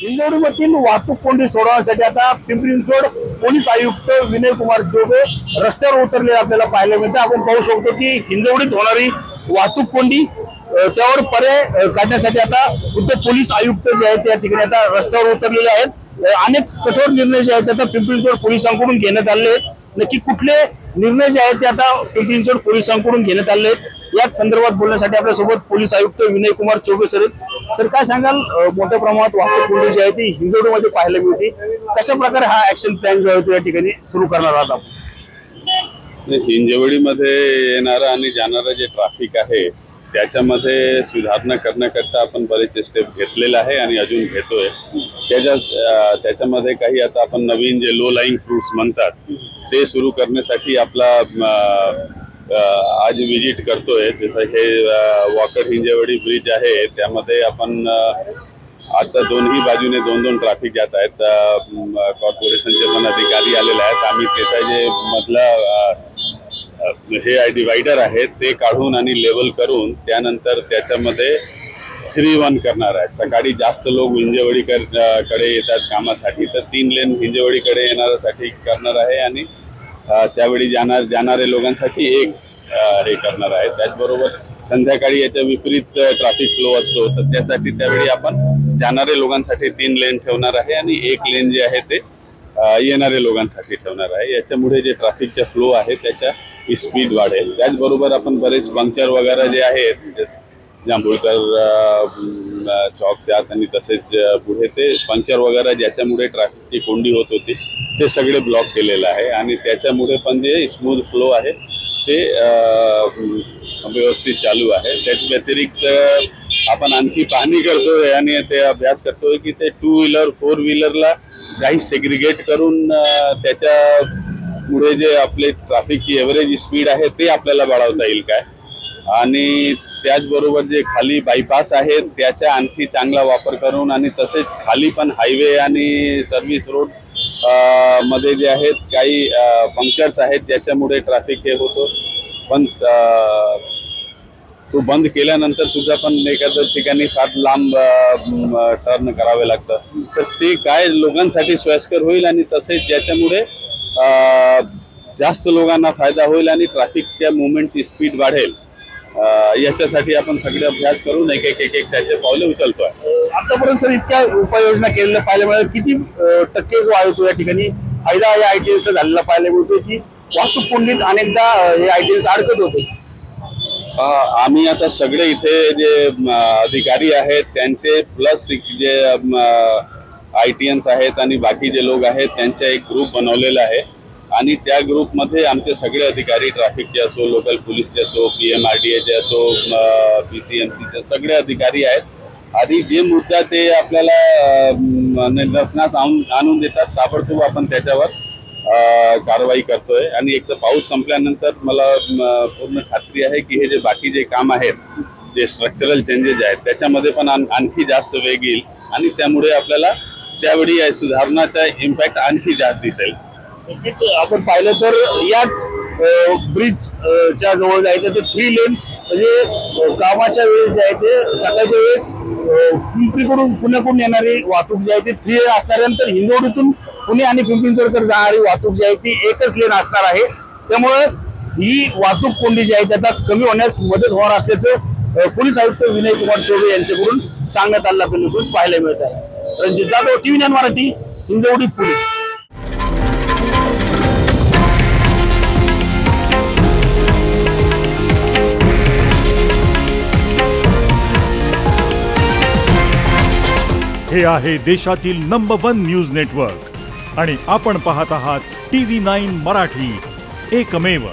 हिंजवडीमधील वाहतूक कोंडी सोडवण्यासाठी आता पिंपरी चिंचवड पोलीस आयुक्त विनय कुमार चौबे रस्त्यावर उतरले आपल्याला पाहायला मिळते। आपण पाहू शकतो की हिंजवडीत होणारी वाहतूक कोंडी त्यावर पर्याय काढण्यासाठी आता खुद्द पोलीस आयुक्त जे आहेत त्या ठिकाणी आता रस्त्यावर उतरलेले आहेत। अनेक कठोर निर्णय जे आहेत आता पिंपरी चिंचवड पोलिसांकडून घेण्यात आले आहेत। नक्की कुठले निर्णय जे आहेत ते आता पिंपरी चिंचवड पोलिसांकडून घेण्यात आले आहेत याच संदर्भात बोलण्यासाठी आपल्या सोबत पोलीस आयुक्त विनय कुमार चौबे सर काय सांगाल? मोठ्या प्रमाणात वाहतूक कोंडी जी आहे ती हिंजवडीमध्ये पाहायला मिळते, कशा प्रकारे हा ऍक्शन प्लॅन जो आहे तो या ठिकाणी सुरू करणार आहात आपण? हिंजवडीमध्ये येणारा आणि जाणारा जे ट्रॅफिक आहे त्याच्यामध्ये सुधारणा करण्याकरता आपण बरेचसे स्टेप घेतलेले आहे आणि अजून घेतोय। त्याच्यामध्ये काही आता आपण नवीन जे लो लाईंग फ्रूट्स म्हणतात ते सुरू करण्यासाठी आपला आज विजिट करतोय। जसं हे वॉकर हिंजवडी ब्रिज आहे त्यामध्ये आपण आता दोन्ही बाजूने दोन ट्रॅफिक जात आहेत। कॉर्पोरेशनचे पण अधिकारी आलेले आहेत। आम्ही त्याचा जे मधला हे डिवायडर आहे ते काढून आणि लेवल करून त्यानंतर त्याच्यामध्ये 3-1 करणार आहे। सकाळी जास्त लोक हिंजवडीकडे येतात कामासाठी तर 3 लेन हिंजवडीकडे येणाऱ्यासाठी करणार आहे आणि त्यावेळी जाणारे लोकांसाठी एक हे करणार आहे। त्याचबरोबर संध्याकाळी याच्या विपरीत ट्रॅफिक फ्लो असतो तर त्यासाठी त्यावेळी आपण जाणारे लोकांसाठी 3 लेन ठेवणार आहे आणि 1 लेन जे आहे ते येणारे लोकांसाठी ठेवणार आहे। याच्यामुळे जे ट्रॅफिकचा फ्लो आहे त्याच्या स्पीड वाढेल। त्याचबरोबर आपण बरेच पंक्चर वगैरे जे आहेत जांभूळकर चौकच्यात आणि तसेच पुढे ते पंक्चर वगैरे ज्याच्यामुळे ट्रॅफिकची कोंडी होत होती ते सगळे ब्लॉक केलेलं आहे आणि त्याच्यामुळे पण जे स्मूथ फ्लो आहे ते व्यवस्थित चालू आहे। त्याच्या व्यतिरिक्त आपण आणखी पाहणी करतोय आणि ते अभ्यास करतोय की ते 2 व्हीलर 4 व्हीलरला काही सेग्रिगेट करून त्याच्या पुढे जे आपले ट्रॅफिकची एव्हरेज स्पीड आहे ते आपल्याला वाढवता येईल काय आणि त्याचबरोबर जे खाली बायपास आहेत त्याचा आणखी चांगला वापर करून आणि तसेच खाली पण हायवे आणि सर्व्हिस रोड मध्ये जे आहेत काही पंक्चर्स आहेत ज्याच्यामुळे ट्रॅफिक हे होतो पण तो बंद केल्यानंतर सुद्धा पण एखाद्या ठिकाणी फार लांब टर्न करावे लागतं तर ते काय लोकांसाठी सोयीस्कर होईल आणि तसेच ज्याच्यामुळे जास्त लोकांना फायदा होईल आणि ट्रॅफिकच्या मुवमेंटची स्पीड वाढेल। याच्यासाठी आपण सगळे अभ्यास करून एक त्याचे पावले उचलतोय। आतापर्यंत सर इतक्या उपाययोजना केलेल्या पाहायला मिळाल्या, किती टक्के जो आहे तो या ठिकाणी फायदा या आयटीएसचा झालेला पाहायला मिळतो की वाहतूक कोंडीत अनेकदा हे आयटीएस अडकत होते? आम्ही आता सगळे इथे जे अधिकारी आहेत त्यांचे प्लस जे आयटीएन्स आहेत आणि बाकी जे लोक आहेत त्यांचा एक ग्रुप बनवलेला आहे आणि त्या ग्रुपमध्ये आमचे सगळे अधिकारी ट्रॅफिकचे असो लोकल पोलीसचे असो PMRDAचे असो PCMCचे सगळे अधिकारी आहेत आणि जे मुद्दा ते आपल्याला निदर्शनास आणून देतात ताबडतोब आपण त्याच्यावर कारवाई करतोय आणि एक तर पाऊस संपल्यानंतर मला पूर्ण खात्री आहे की हे जे बाकी जे काम आहेत जे स्ट्रक्चरल चेंजेस आहेत त्याच्यामध्ये पण आणखी जास्त वेग येईल आणि त्यामुळे आपल्याला त्यावेळी या सुधारणाचा इम्पॅक्ट आणखी जास्त दिसेल। आपण पाहिलं तर याच ब्रिजच्या जवळ जायचं ते 3 लेन म्हणजे कामाच्या वेळेस जे आहे ते सकाळच्या वेळेस पिंपरीकडून पुण्याकडून येणारी वाहतूक जी आहे ती 3 लेन असणाऱ्यानंतर हिंजवडीतून पुणे आणि पिंपरी चिंचवडकडे जाणारी वाहतूक जी आहे ती एकच लेन असणार आहे। त्यामुळे ही वाहतूक कोंडी जी आहे त्याचा कमी होण्यास मदत होणार असल्याचं पोलीस आयुक्त विनय कुमार चौबे यांच्याकडून सांगण्यात आलं आपल्याला पाहायला मिळत आहे। रणजित जाधव, TV9 मराठी, हिंजवडी, पुणे। हे आहे देशातील नंबर 1 न्यूज नेटवर्क आणि आपण पाहत आहात TV9 मराठी, एकमेव।